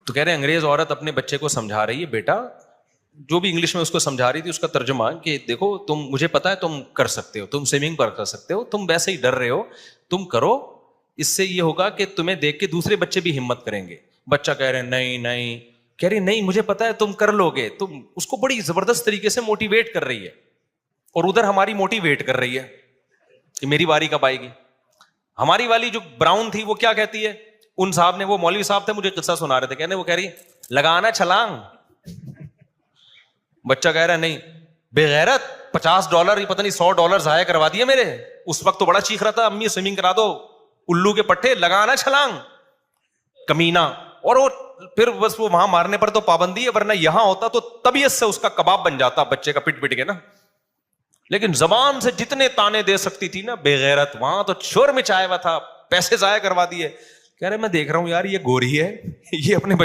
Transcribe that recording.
تو کہہ رہے انگریز عورت اپنے بچے کو سمجھا رہی ہے, بیٹا جو بھی انگلش میں اس کو سمجھا رہی تھی اس کا ترجمہ کہ دیکھو تم, مجھے پتا ہے تم کر سکتے ہو, تم سوئمنگ پر کر سکتے ہو, تم ویسے ہی ڈر رہے ہو, تم کرو, اس سے یہ ہوگا کہ تمہیں دیکھ کے دوسرے بچے بھی ہمت کریں گے. بچہ کہہ رہے ہیں نہیں نہیں, کہہ رہی نہیں مجھے پتا ہے تم کر لو گے. تم اس کو بڑی زبردست طریقے سے موٹیویٹ کر رہی ہے, اور ادھر ہماری موٹیویٹ کر رہی ہے کہ میری باری کب آئے گی. ہماری والی جو براؤن تھی وہ کیا کہتی ہے, ان صاحب نے, وہ مولوی صاحب تھے مجھے قصہ سنا رہے تھے, کہنے وہ کہہ رہی لگانا چھلانگ. بچہ کہہ رہا ہے نہیں بے غیرت, $50 پتہ نہیں $100 ضائع کروا دیے میرے. اس وقت تو بڑا چیخ رہا تھا امی سوئمنگ کرا دو, الو کے پٹھے, لگانا چھلانگ کمینہ. اور وہ پھر بس وہ وہاں مارنے پر تو پابندی ہے, ورنہ یہاں ہوتا تو طبیعت سے اس کا کباب بن جاتا بچے کا پٹ پٹ کے نا. لیکن زبان سے جتنے تانے دے سکتی تھی نا بے غیرت, وہاں تو شور مچایا ہوا تھا, پیسے ضائع کروا دیے. کہہ رہے میں دیکھ رہا ہوں یار یہ گوری ہے, یہ اپنے